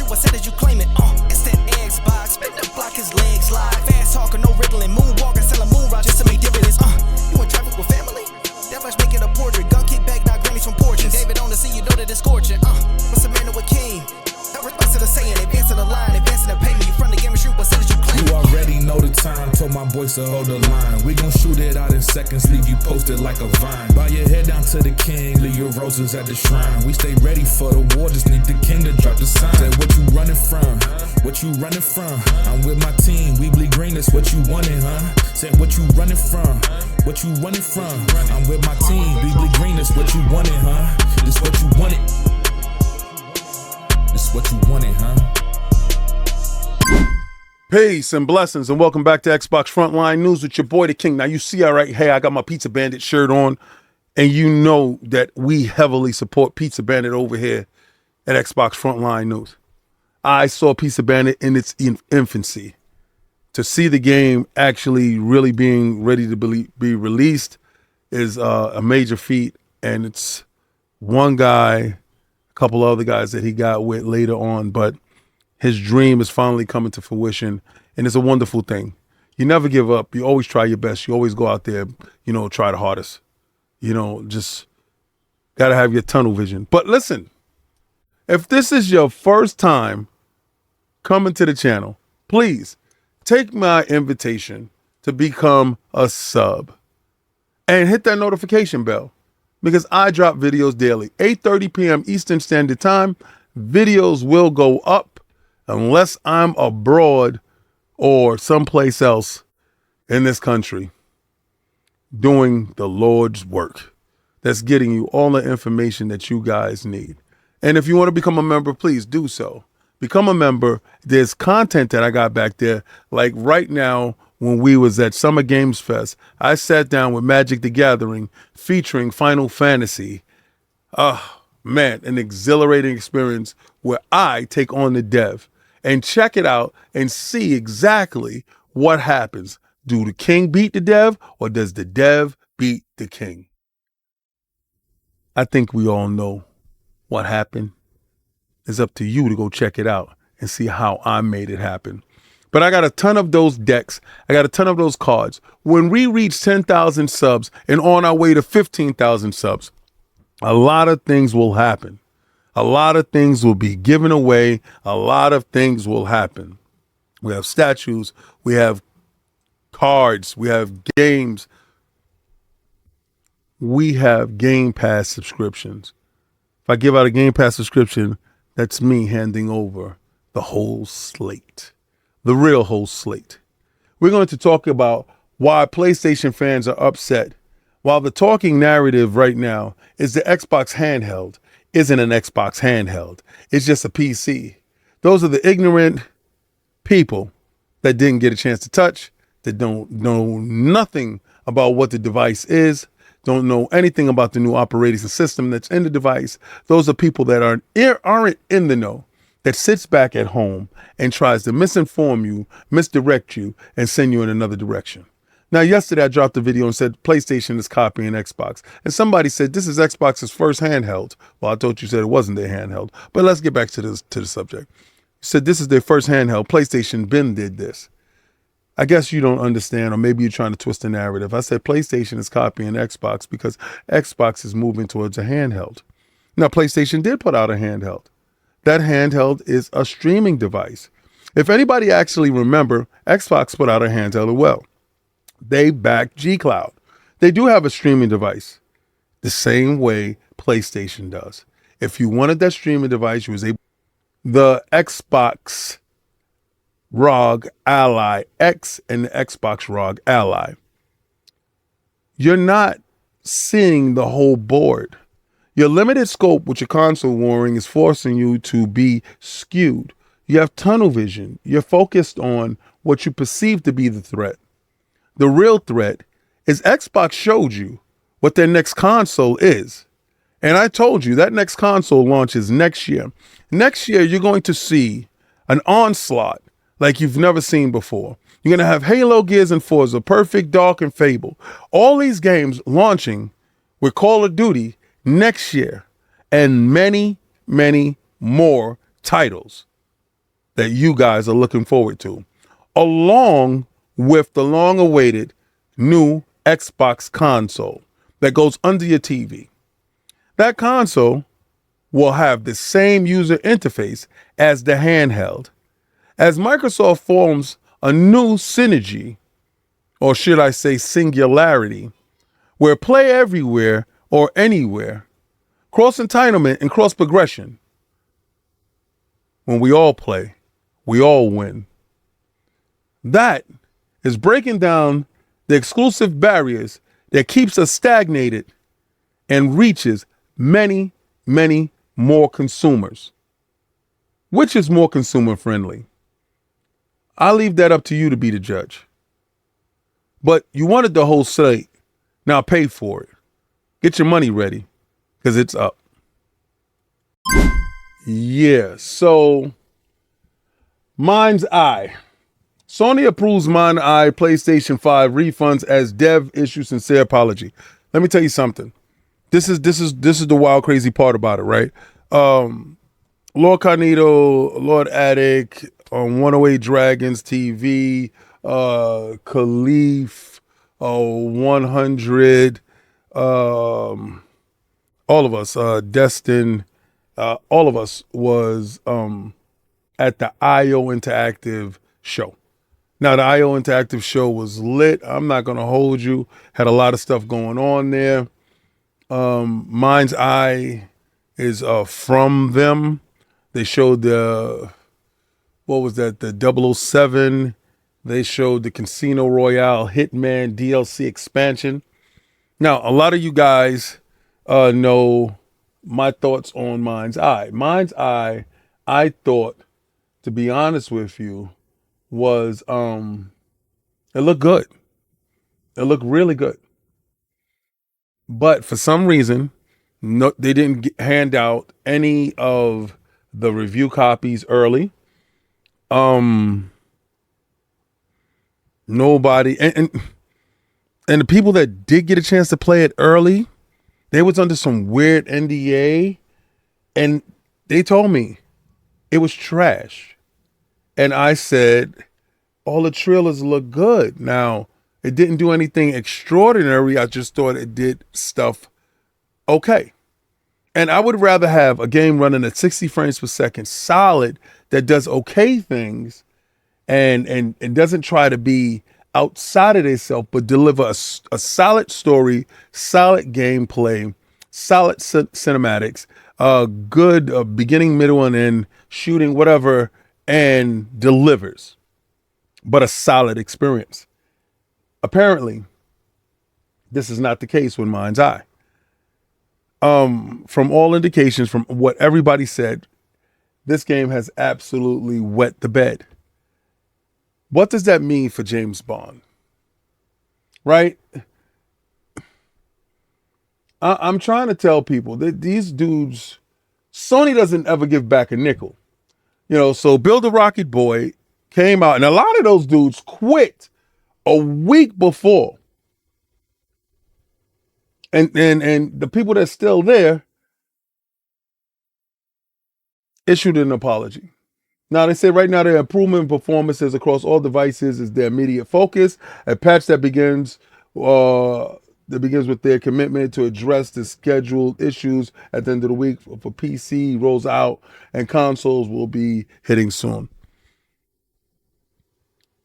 shoot, what said did you claim it? Instant Xbox, spin the block, his legs slide. Fast talker, no riddling, moonwalker, selling moon rock just to make dividends. You in traffic with family? That much making a portrait. Gun kick back, not grannies from porches. David on the scene, you know that it's scorching. What's a man with king? No response to the saying, advancing the line, advancing the payment. You front the game and shoot, what said did you claim? You already know the time, told my boys to hold the line. We gon' shoot it out in seconds, leave you posted like a vine. Bow your head down to the king, leave your roses at the shrine. We stay ready for the war, just need the king to drop the sign. Say what you running from, what you running from? I'm with my team, we bleed green, that's what you wanted, huh? Say what you running from, what you running from? I'm with my team, we bleed green, that's what you wanted, huh? This what you wanted, this what you wanted, huh? Peace and blessings, and welcome back to Xbox Frontline News with your boy, the King. Now, you see, all right, hey, I got my Pizza Bandit shirt on, and you know that we heavily support Pizza Bandit over here at Xbox Frontline News. I saw Pizza Bandit in its infancy. To see the game actually really being ready to be released is a major feat, and it's one guy, a couple other guys that he got with later on, but his dream is finally coming to fruition, and it's a wonderful thing. You never give up. You always try your best. You always go out there, try the hardest. Just got to have your tunnel vision. But listen, if this is your first time coming to the channel, please take my invitation to become a sub and hit that notification bell, because I drop videos daily. 8:30 p.m. Eastern Standard Time. Videos will go up unless I'm abroad or someplace else in this country doing the Lord's work. That's getting you all the information that you guys need. And if you want to become a member, please do so. Become a member. There's content that I got back there. Like right now, when we was at Summer Games Fest, I sat down with Magic the Gathering featuring Final Fantasy. Man, an exhilarating experience where I take on the dev. And check it out and see exactly what happens. Do the king beat the dev, or does the dev beat the king? I think we all know what happened. It's up to you to go check it out and see how I made it happen. But I got a ton of those decks. I got a ton of those cards. When we reach 10,000 subs and on our way to 15,000 subs, a lot of things will happen. A lot of things will be given away. A lot of things will happen. We have statues. We have cards. We have games. We have Game Pass subscriptions. If I give out a Game Pass subscription, that's me handing over the whole slate, the real whole slate. We're going to talk about why PlayStation fans are upset, while the talking narrative right now is the Xbox handheld isn't an Xbox handheld. It's just a PC. Those are the ignorant people that didn't get a chance to touch, that don't know nothing about what the device is, don't know anything about the new operating system that's in the device. Those are people that aren't in the know, that sits back at home and tries to misinform you, misdirect you, and send you in another direction. Now, yesterday I dropped a video and said PlayStation is copying Xbox. And somebody said this is Xbox's first handheld. Well, I thought you said it wasn't their handheld. But let's get back to the subject. You said this is their first handheld. PlayStation did this. I guess you don't understand, or maybe you're trying to twist the narrative. I said PlayStation is copying Xbox because Xbox is moving towards a handheld. Now, PlayStation did put out a handheld. That handheld is a streaming device. If anybody actually remember, Xbox put out a handheld as well. They back G-Cloud. They do have a streaming device the same way PlayStation does. If you wanted that streaming device, you was able. The Xbox ROG Ally X and the Xbox ROG Ally. You're not seeing the whole board. Your limited scope with your console warring is forcing you to be skewed. You have tunnel vision. You're focused on what you perceive to be the threat. The real threat is Xbox showed you what their next console is. And I told you that next console launches next year. Next year, you're going to see an onslaught like you've never seen before. You're going to have Halo, Gears, and Forza, Perfect, Dark, and Fable. All these games launching with Call of Duty next year, and many, many more titles that you guys are looking forward to, along with the long-awaited new Xbox console that goes under your TV. That console will have the same user interface as the handheld, as Microsoft forms a new synergy, or should I say singularity, where play everywhere or anywhere, cross entitlement and cross progression. When we all play, we all win. That is breaking down the exclusive barriers that keeps us stagnated and reaches many, many more consumers. Which is more consumer friendly? I'll leave that up to you to be the judge. But you wanted the whole slate. Now pay for it. Get your money ready, because it's up. Yeah, so MindsEye. Sony approves MindsEye PlayStation 5 refunds as dev issues sincere apology. Let me tell you something. This is the wild, crazy part about it, right? Lord Carnito, Lord Attic, on 108 Dragons TV, Khalif, 100, all of us, Destin, all of us was at the IO Interactive show. Now, the IO Interactive show was lit. I'm not going to hold you. Had a lot of stuff going on there. MindsEye is from them. They showed the, what was that, the 007. They showed the Casino Royale Hitman DLC expansion. Now, a lot of you guys know my thoughts on MindsEye. MindsEye, I thought, to be honest with you, was it looked good. It looked really good. But for some reason, no, they didn't hand out any of the review copies early. Nobody and the people that did get a chance to play it early, they was under some weird NDA, and they told me it was trash. And I said, all the trailers look good. Now, it didn't do anything extraordinary. I just thought it did stuff okay. And I would rather have a game running at 60 frames per second, solid, that does okay things and doesn't try to be outside of itself, but deliver a solid story, solid gameplay, solid cinematics, good beginning, middle, and end, shooting, whatever, and delivers, but a solid experience. Apparently, this is not the case with MindsEye. From all indications, from what everybody said, this game has absolutely wet the bed. What does that mean for James Bond? Right? I'm trying to tell people that these dudes, Sony doesn't ever give back a nickel. You know, so Build a Rocket Boy came out, and a lot of those dudes quit a week before. And the people that's still there issued an apology. Now, they say right now their improvement in performances across all devices is their immediate focus. A patch that begins with their commitment to address the scheduled issues at the end of the week for PC rolls out, and consoles will be hitting soon.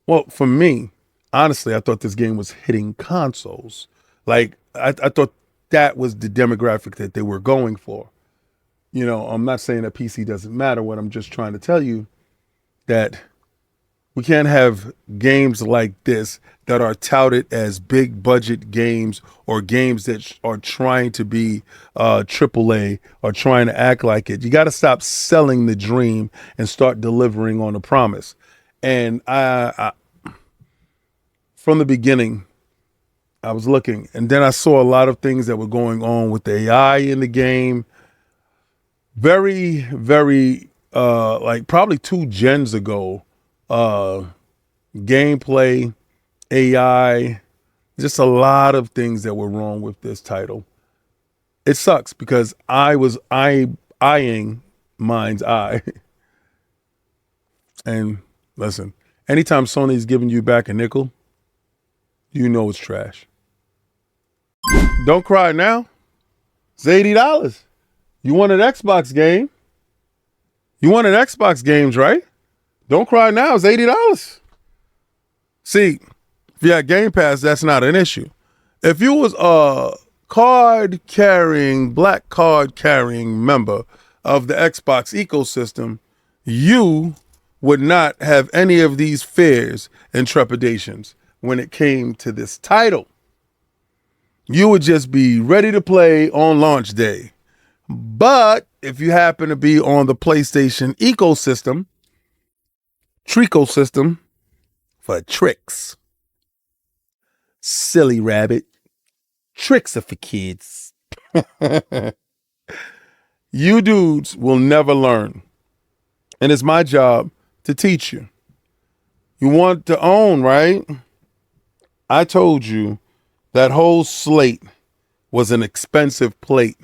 Well, for me, honestly, I thought this game was hitting consoles. Like, I thought that was the demographic that they were going for. You know, I'm not saying that PC doesn't matter. What I'm just trying to tell you, that we can't have games like this that are touted as big budget games, or games that are trying to be AAA or trying to act like it. You got to stop selling the dream and start delivering on the promise. And I from the beginning, I was looking, and then I saw a lot of things that were going on with the AI in the game. Very, very, like probably 2 gens ago, gameplay, AI, just a lot of things that were wrong with this title. It sucks because I was eyeing MindsEye. And listen, anytime Sony's giving you back a nickel, you know it's trash. Don't cry now. It's $80. You want an Xbox game. You wanted Xbox games, right? Don't cry now. It's $80. See, if you had Game Pass, that's not an issue. If you was a black card carrying member of the Xbox ecosystem, you would not have any of these fears and trepidations when it came to this title. You would just be ready to play on launch day. But if you happen to be on the PlayStation ecosystem, Tricosystem, for tricks. Silly rabbit. Tricks are for kids. You dudes will never learn. And it's my job to teach you. You want to own, right? I told you that whole slate was an expensive plate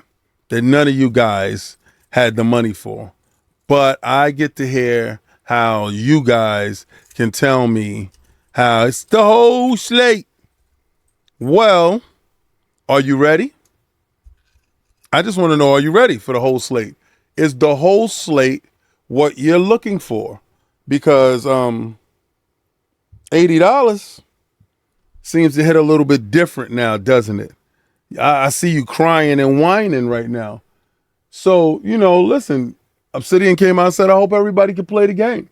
that none of you guys had the money for. But I get to hear how you guys can tell me how it's the whole slate. Well, are you ready? I just want to know, are you ready for the whole slate? Is the whole slate what you're looking for? Because $80 seems to hit a little bit different now, doesn't it? I see you crying and whining right now. So, listen, Obsidian came out and said, I hope everybody can play the game.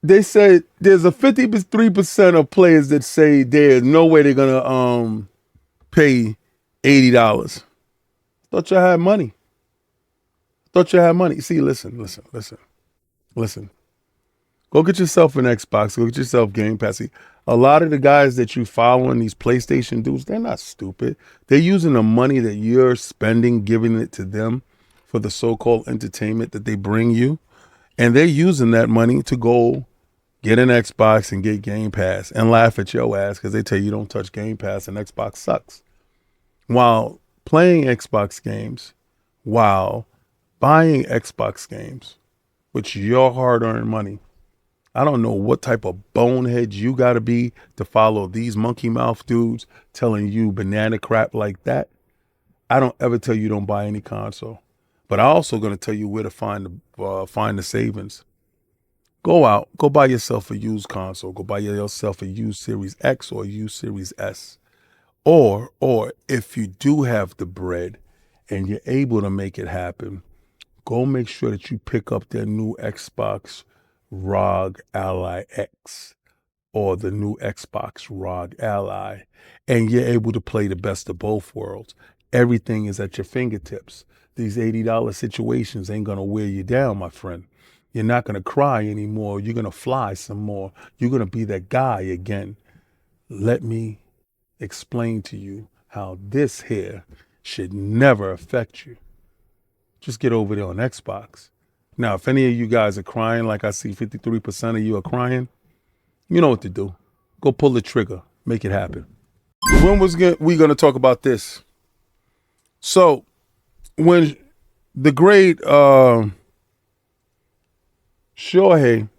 They said there's a 53% of players that say there's no way they're going to pay $80. Thought y'all had money. See, listen. Go get yourself an Xbox. Go get yourself Game Pass. See, a lot of the guys that you following, these PlayStation dudes, they're not stupid. They're using the money that you're spending, giving it to them for the so-called entertainment that they bring you. And they're using that money to go get an Xbox and get Game Pass and laugh at your ass because they tell you don't touch Game Pass and Xbox sucks. While playing Xbox games, while buying Xbox games with your hard-earned money, I don't know what type of bonehead you got to be to follow these monkey mouth dudes telling you banana crap like that. I don't ever tell you don't buy any console, but I'm also going to tell you where to find the savings. Go out, go buy yourself a used console. Go buy yourself a used Series X or a used Series S. Or if you do have the bread and you're able to make it happen, go make sure that you pick up their new Xbox ROG Ally X or the new Xbox ROG Ally, and you're able to play the best of both worlds. Everything is at your fingertips. These $80 situations ain't gonna wear you down, my friend. You're not gonna cry anymore. You're gonna fly some more. You're gonna be that guy again. Let me explain to you how this here should never affect you. Just get over there on Xbox. Now, if any of you guys are crying, like I see 53% of you are crying, you know what to do. Go pull the trigger. Make it happen. When we going to talk about this? So, when the great Shohei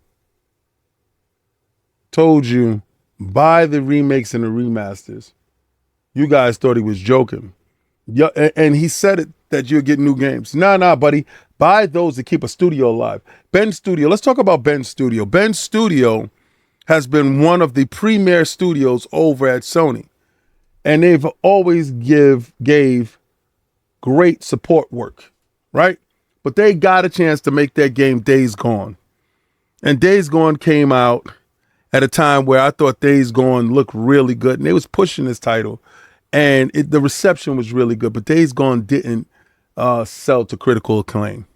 told you, buy the remakes and the remasters, you guys thought he was joking. Yeah, and he said it that you'll get new games. Nah, buddy. Buy those to keep a studio alive. Ben Studio. Let's talk about Ben Studio. Ben Studio has been one of the premier studios over at Sony. And they've always gave great support work, right? But they got a chance to make that game Days Gone. And Days Gone came out at a time where I thought Days Gone looked really good. And they was pushing this title. And the reception was really good. But Days Gone didn't sell to critical acclaim.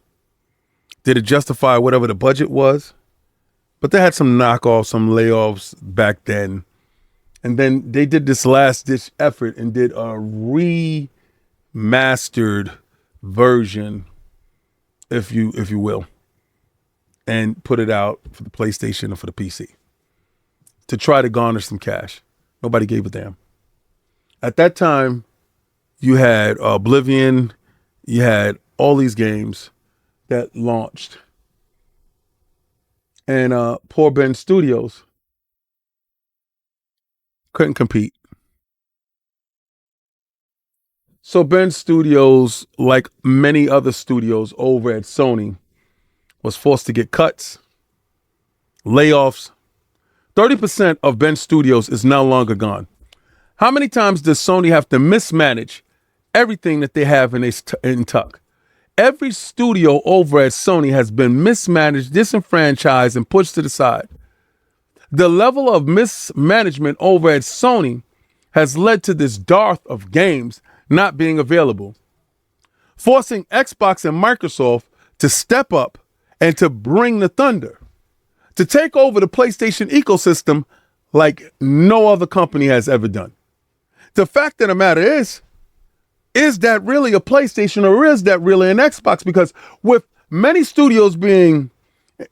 Did it justify whatever the budget was? But they had some knockoffs, some layoffs back then. And then they did this last ditch effort and did a remastered version, if you will, and put it out for the PlayStation and for the PC to try to garner some cash. Nobody gave a damn. At that time, you had Oblivion, you had all these games that launched. And poor Ben Studios couldn't compete. So Ben Studios, like many other studios over at Sony, was forced to get cuts, layoffs. 30% of Ben Studios is no longer gone. How many times does Sony have to mismanage everything that they have in tuck? Every studio over at Sony has been mismanaged, disenfranchised, and pushed to the side. The level of mismanagement over at Sony has led to this dearth of games not being available, forcing Xbox and Microsoft to step up and to bring the thunder, to take over the PlayStation ecosystem like no other company has ever done. The fact of the matter is that really a PlayStation or is that really an Xbox? Because with many studios being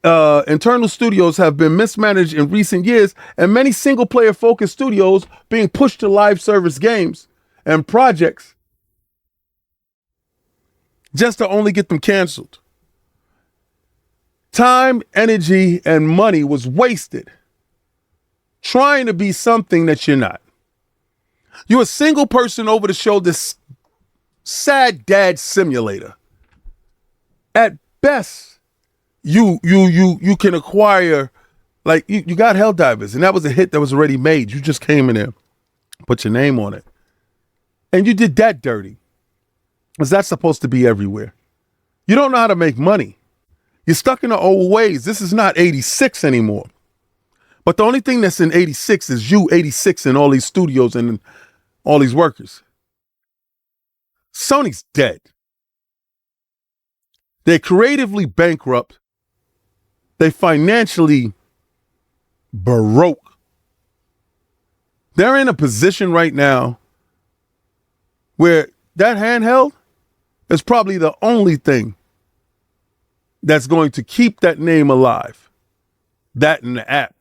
internal studios have been mismanaged in recent years, and many single player focused studios being pushed to live service games and projects just to only get them canceled. Time, energy, and money was wasted trying to be something that you're not. You're a single person over the shoulder sad dad simulator. At best, you can acquire, like you got Helldivers, and that was a hit that was already made. You just came in there, put your name on it, and you did that dirty. Because that's supposed to be everywhere. You don't know how to make money. You're stuck in the old ways. This is not 86 anymore. But the only thing that's in 86 is you 86 in all these studios and all these workers. Sony's dead. They're creatively bankrupt. They financially baroque. They're in a position right now where that handheld is probably the only thing that's going to keep that name alive. That and the app.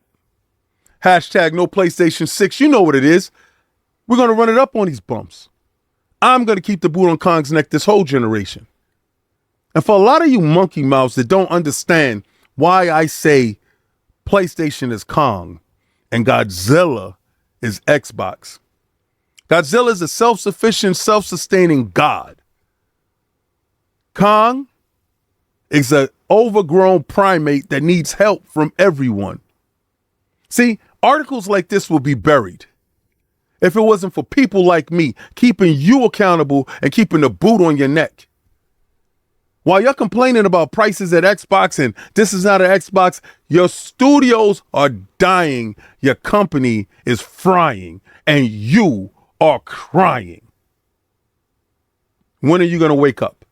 Hashtag no PlayStation 6. You know what it is. We're going to run it up on these bumps. I'm going to keep the boot on Kong's neck this whole generation. And for a lot of you monkey mouths that don't understand why I say PlayStation is Kong and Godzilla is Xbox. Godzilla is a self-sufficient, self-sustaining god. Kong is an overgrown primate that needs help from everyone. See, articles like this will be buried if it wasn't for people like me keeping you accountable and keeping the boot on your neck. While you're complaining about prices at Xbox and this is not an Xbox, your studios are dying, your company is frying, and you are crying. When are you going to wake up?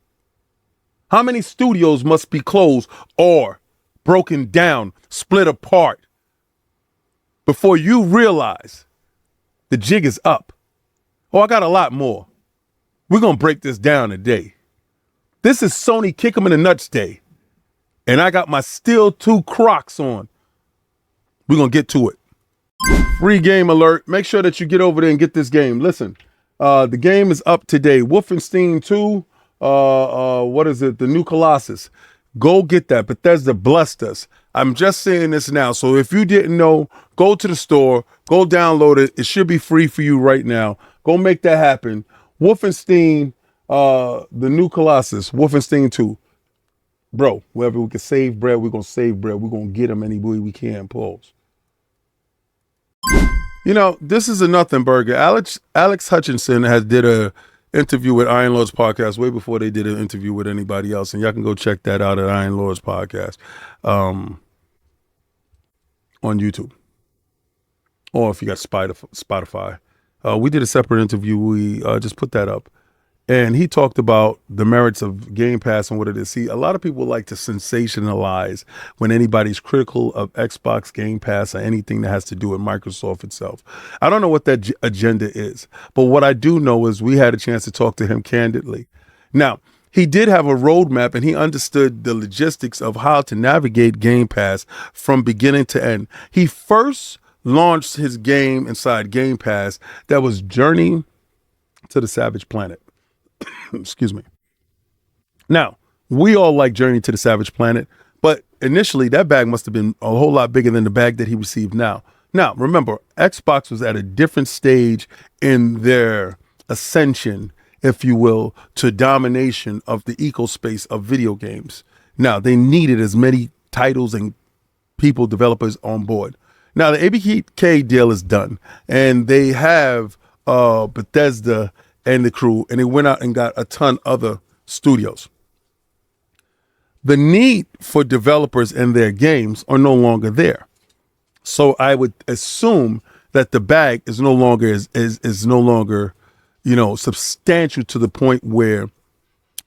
How many studios must be closed or broken down, split apart before you realize the jig is up? Oh, I got a lot more. We're going to break this down today. This is Sony Kick 'em in the Nuts Day. And I got my Steel 2 Crocs on. We're going to get to it. Free game alert. Make sure that you get over there and get this game. Listen, the game is up today. Wolfenstein 2. What is it? The new Colossus. Go get that. Bethesda blessed us. I'm just saying this now. So if you didn't know, go to the store, go download it. It should be free for you right now. Go make that happen. Wolfenstein, the new Colossus, Wolfenstein 2. Bro, wherever we can save bread, we're going to save bread. We're going to get them any way we can. Pause. You know, this is a nothing burger. Alex Hutchinson did a interview with Iron Lords podcast way before they did an interview with anybody else, and y'all can go check that out at Iron Lords podcast on YouTube, or if you got Spotify. We did a separate interview. We just put that up, and he talked about the merits of Game Pass and what it is. See, a lot of people like to sensationalize when anybody's critical of Xbox Game Pass or anything that has to do with Microsoft itself. I don't know what that agenda is, but what I do know is we had a chance to talk to him candidly. Now, he did have a roadmap and he understood the logistics of how to navigate Game Pass from beginning to end. He first launched his game inside Game Pass that was Journey to the Savage Planet. Excuse me. Now, we all like Journey to the Savage Planet, but initially that bag must have been a whole lot bigger than the bag that he received now. Now, remember, Xbox was at a different stage in their ascension, if you will, to domination of the ecospace of video games. Now, they needed as many titles and people, developers on board. Now, the ABK deal is done, and they have Bethesda and the crew, and they went out and got a ton other studios. The need for developers and their games are no longer there. So I would assume that the bag is no longer is no longer, substantial to the point where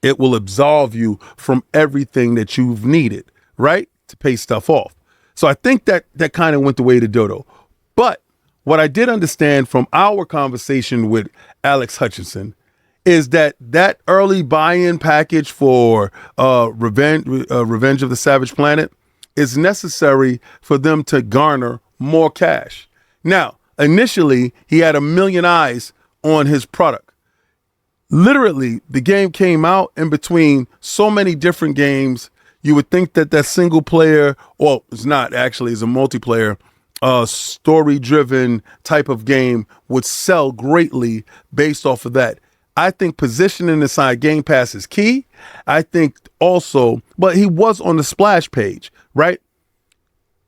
it will absolve you from everything that you've needed, right? To pay stuff off. So I think that kind of went the way to Dodo. But what I did understand from our conversation with Alex Hutchinson is that early buy-in package for Revenge of the Savage Planet is necessary for them to garner more cash. Now, initially, he had 1 million eyes on his product. Literally, the game came out in between so many different games. You would think that single player, well, it's not actually, it's a multiplayer, story-driven type of game would sell greatly based off of that. I think positioning inside Game Pass is key. I think also, but he was on the splash page, right?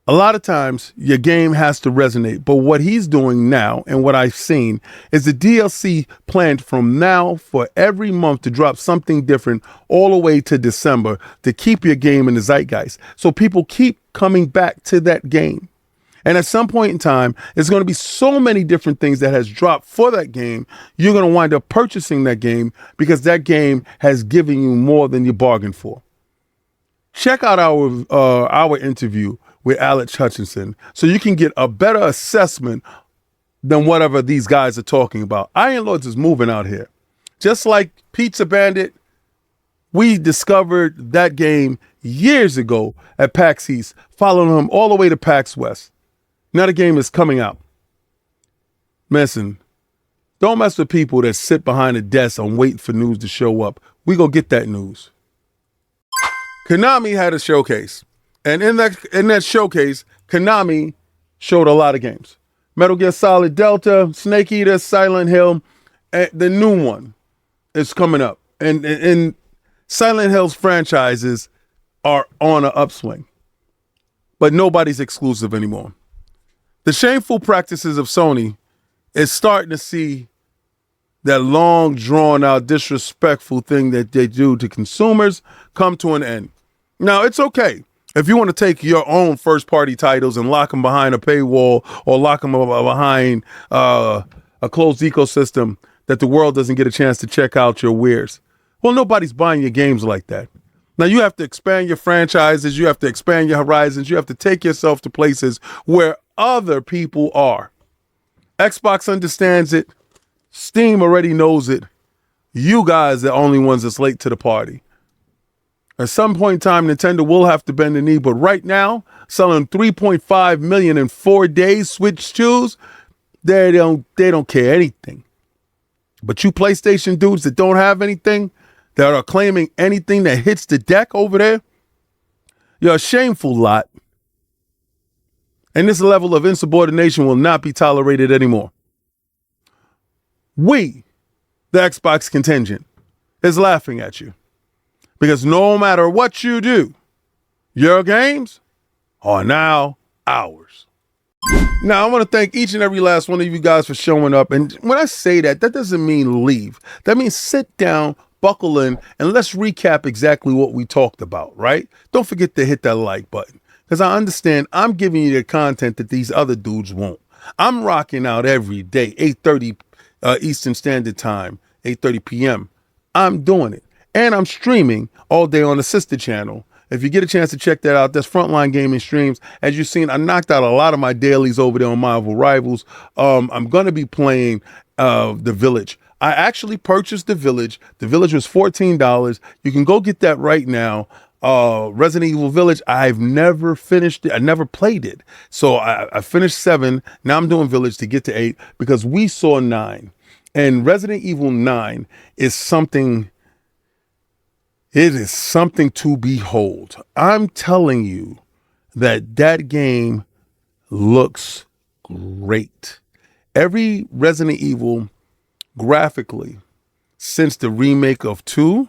A lot of times your game has to resonate, but what he's doing now and what I've seen is the DLC planned from now for every month to drop something different all the way to December to keep your game in the zeitgeist. So people keep coming back to that game. And at some point in time, there's going to be so many different things that has dropped for that game. You're going to wind up purchasing that game because that game has given you more than you bargained for. Check out our interview with Alex Hutchinson so you can get a better assessment than whatever these guys are talking about. Iron Lords is moving out here. Just like Pizza Bandit, we discovered that game years ago at PAX East, following him all the way to PAX West. Now the game is coming out. Listen, don't mess with people that sit behind a desk and wait for news to show up. We go get that news. Konami had a showcase. And in that showcase, Konami showed a lot of games. Metal Gear Solid Delta, Snake Eater, Silent Hill, and the new one is coming up. And Silent Hill's franchises are on an upswing. But nobody's exclusive anymore. The shameful practices of Sony is starting to see that long, drawn-out, disrespectful thing that they do to consumers come to an end. Now, it's okay if you want to take your own first-party titles and lock them behind a paywall or lock them behind a closed ecosystem that the world doesn't get a chance to check out your wares. Well, nobody's buying your games like that. Now, you have to expand your franchises. You have to expand your horizons. You have to take yourself to places where other people are. Xbox understands it. Steam already knows it. You guys are the only ones that's late to the party. At some point in time, Nintendo will have to bend the knee, but right now, selling 3.5 million in 4 days, Switch 2s, they don't care anything. But you PlayStation dudes that don't have anything, that are claiming anything that hits the deck over there, you're a shameful lot. And this level of insubordination will not be tolerated anymore. We, the Xbox contingent, is laughing at you. Because no matter what you do, your games are now ours. Now, I want to thank each and every last one of you guys for showing up. And when I say that, that doesn't mean leave. That means sit down, buckle in, and let's recap exactly what we talked about, right? Don't forget to hit that like button. Because I understand I'm giving you the content that these other dudes won't. I'm rocking out every day, 8:30 Eastern Standard Time, 8:30 p.m. I'm doing it. And I'm streaming all day on the sister channel. If you get a chance to check that out, that's Frontline Gaming Streams. As you've seen, I knocked out a lot of my dailies over there on Marvel Rivals. I'm going to be playing The Village. I actually purchased The Village. The Village was $14. You can go get that right now. Resident Evil Village, I've never finished it. I never played it. So I finished 7. Now I'm doing Village to get to 8 because we saw 9. And Resident Evil 9 is something, It is something to behold. I'm telling you that game looks great. Every Resident Evil graphically since the remake of 2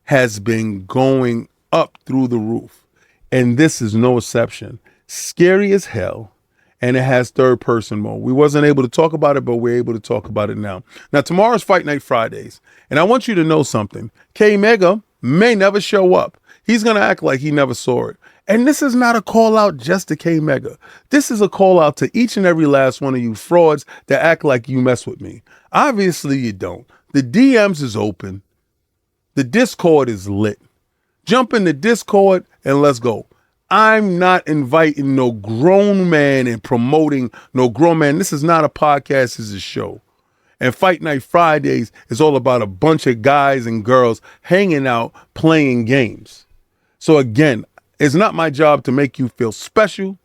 has been going up through the roof. And this is no exception. Scary as hell. And it has third person mode. We wasn't able to talk about it, but we're able to talk about it now. Now, tomorrow's Fight Night Fridays. And I want you to know something. K-Mega may never show up. He's going to act like he never saw it. And this is not a call out just to K-Mega. This is a call out to each and every last one of you frauds that act like you mess with me. Obviously you don't. The DMs is open. The Discord is lit. Jump in the Discord and let's go. I'm not inviting no grown man and promoting no grown man. This is not a podcast, this is a show. And Fight Night Fridays is all about a bunch of guys and girls hanging out, playing games. So again, it's not my job to make you feel special.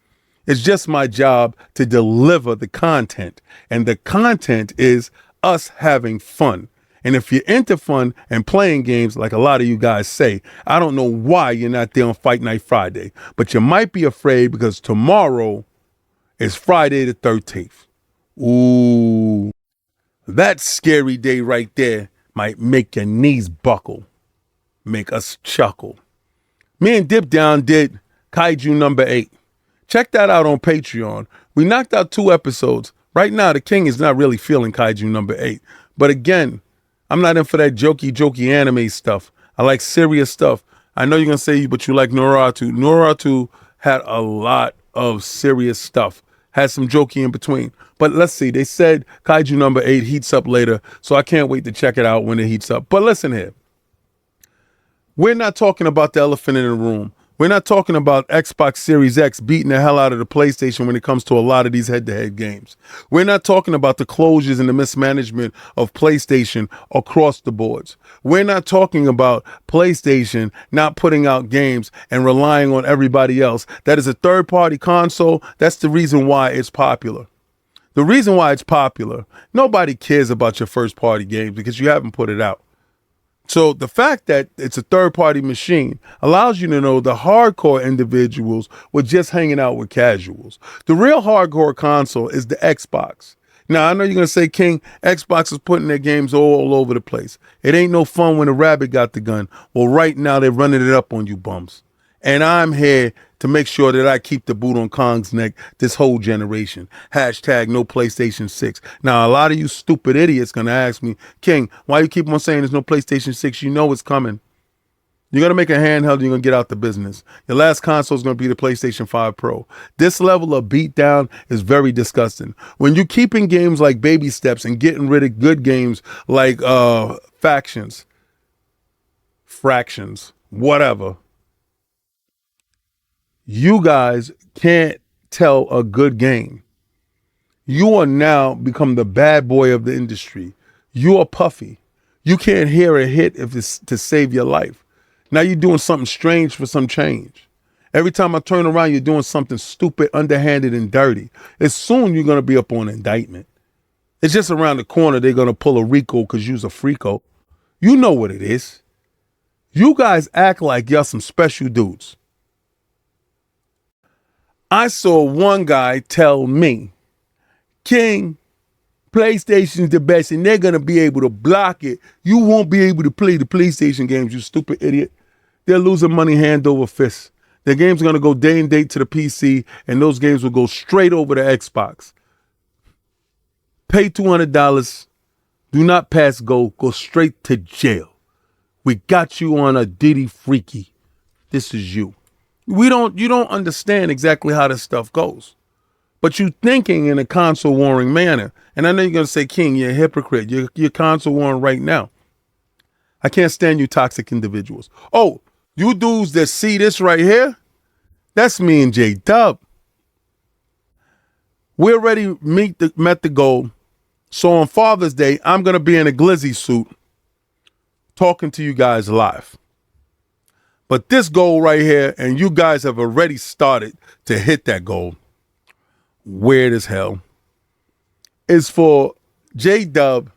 It's just my job to deliver the content. And the content is us having fun. And if you're into fun and playing games, like a lot of you guys say, I don't know why you're not there on Fight Night Friday, but you might be afraid because tomorrow is Friday the 13th. Ooh, that scary day right there might make your knees buckle, make us chuckle. Me and Dip Down did Kaiju number 8. Check that out on Patreon. We knocked out 2 episodes. Right now, the king is not really feeling Kaiju number 8. But again, I'm not in for that jokey anime stuff. I like serious stuff. I know you're going to say, but you like Naruto. Naruto had a lot of serious stuff. Had some jokey in between. But let's see. They said Kaiju number 8 heats up later. So I can't wait to check it out when it heats up. But listen here. We're not talking about the elephant in the room. We're not talking about Xbox Series X beating the hell out of the PlayStation when it comes to a lot of these head-to-head games. We're not talking about the closures and the mismanagement of PlayStation across the boards. We're not talking about PlayStation not putting out games and relying on everybody else. That is a third-party console. That's the reason why it's popular. The reason why it's popular, nobody cares about your first-party games because you haven't put it out. So the fact that it's a third-party machine allows you to know the hardcore individuals were just hanging out with casuals. The real hardcore console is the Xbox. Now, I know you're going to say, King, Xbox is putting their games all over the place. It ain't no fun when a rabbit got the gun. Well, right now they're running it up on you bums. And I'm here to make sure that I keep the boot on Kong's neck this whole generation. Hashtag no PlayStation 6. Now, a lot of you stupid idiots going to ask me, King, why you keep on saying there's no PlayStation 6? You know it's coming. You're going to make a handheld and you're going to get out the business. Your last console is going to be the PlayStation 5 Pro. This level of beatdown is very disgusting. When you're keeping games like Baby Steps and getting rid of good games like Fractions, whatever, you guys can't tell a good game. You are now become the bad boy of the industry. You are puffy. You can't hear a hit if it's to save your life. Now you're doing something strange for some change. Every time I turn around, you're doing something stupid, underhanded, and dirty. As soon you're going to be up on indictment. It's just around the corner. They're going to pull a RICO because you're a freako. You know what it is. You guys act like y'all some special dudes. I saw one guy tell me, King, PlayStation's the best and they're going to be able to block it. You won't be able to play the PlayStation games, you stupid idiot. They're losing money hand over fist. Their games are going to go day and date to the PC and those games will go straight over to Xbox. Pay $200. Do not pass go. Go straight to jail. We got you on a Diddy Freaky. This is you. You don't understand exactly how this stuff goes. But you thinking in a console warring manner. And I know you're going to say, King, you're a hypocrite. You're console warring right now. I can't stand you toxic individuals. Oh, you dudes that see this right here? That's me and J Dub. We already met the goal. So on Father's Day, I'm going to be in a glizzy suit talking to you guys live. But this goal right here, and you guys have already started to hit that goal, weird as hell, is for J-Dub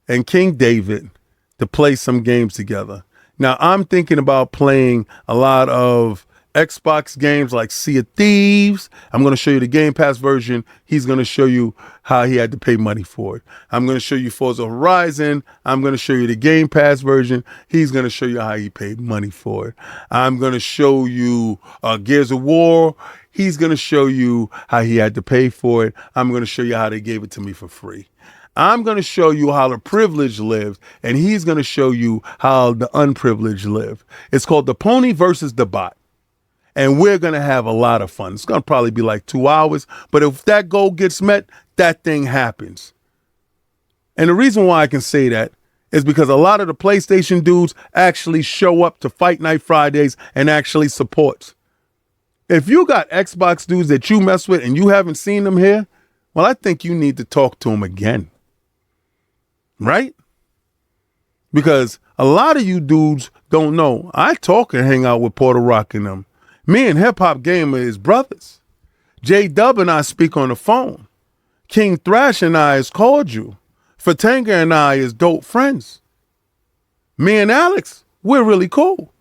and King David to play some games together. Now, I'm thinking about playing a lot of Xbox games like Sea of Thieves. I'm going to show you the Game Pass version. He's going to show you how he had to pay money for it. I'm going to show you Forza Horizon. I'm going to show you the Game Pass version. He's going to show you how he paid money for it. I'm going to show you Gears of War. He's going to show you how he had to pay for it. I'm going to show you how they gave it to me for free. I'm going to show you how the privileged live, and he's going to show you how the unprivileged live. It's called The Pony versus the Bot. And we're going to have a lot of fun. It's going to probably be like 2 hours. But if that goal gets met, that thing happens. And the reason why I can say that is because a lot of the PlayStation dudes actually show up to Fight Night Fridays and actually support. If you got Xbox dudes that you mess with and you haven't seen them here, well, I think you need to talk to them again. Right? Because a lot of you dudes don't know. I talk and hang out with Porter Rock and them. Me and Hip Hop Gamer is brothers. J-Dub and I speak on the phone. King Thrash and I is cordial. Fatanga and I is dope friends. Me and Alex, we're really cool.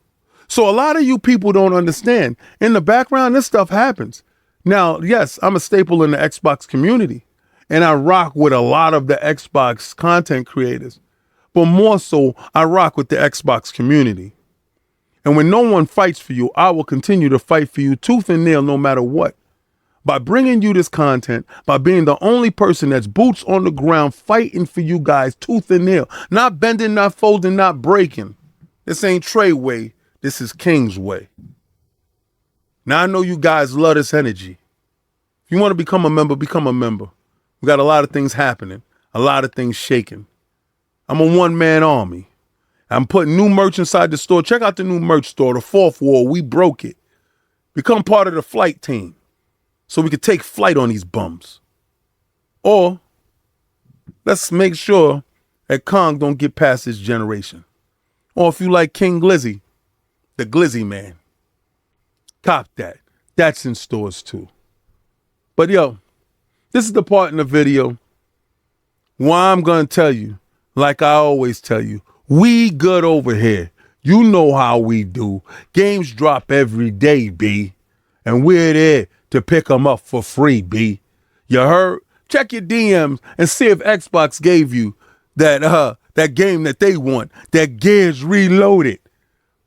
So a lot of you people don't understand. In the background, this stuff happens. Now, yes, I'm a staple in the Xbox community. And I rock with a lot of the Xbox content creators. But more so, I rock with the Xbox community. And when no one fights for you, I will continue to fight for you tooth and nail no matter what. By bringing you this content, by being the only person that's boots on the ground fighting for you guys tooth and nail. Not bending, not folding, not breaking. This ain't Trey way. This is King's way. Now I know you guys love this energy. If you want to become a member, become a member. We got a lot of things happening, a lot of things shaking. I'm a one-man army. I'm putting new merch inside the store. Check out the new merch store, the fourth wall. We broke it. Become part of the flight team so we could take flight on these bums. Or let's make sure that Kong don't get past this generation. Or if you like King Glizzy, the Glizzy Man, cop that. That's in stores too. But yo, this is the part in the video why I'm going to tell you, like I always tell you, we good over here. You know how we do. Games drop every day, B. And we're there to pick them up for free, B. You heard? Check your DMs and see if Xbox gave you that game that they want, that Gears Reloaded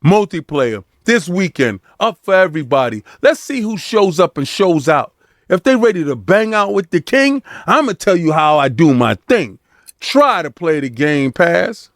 multiplayer this weekend, up for everybody. Let's see who shows up and shows out. If they ready to bang out with the king, I'm going to tell you how I do my thing. Try to play the Game Pass.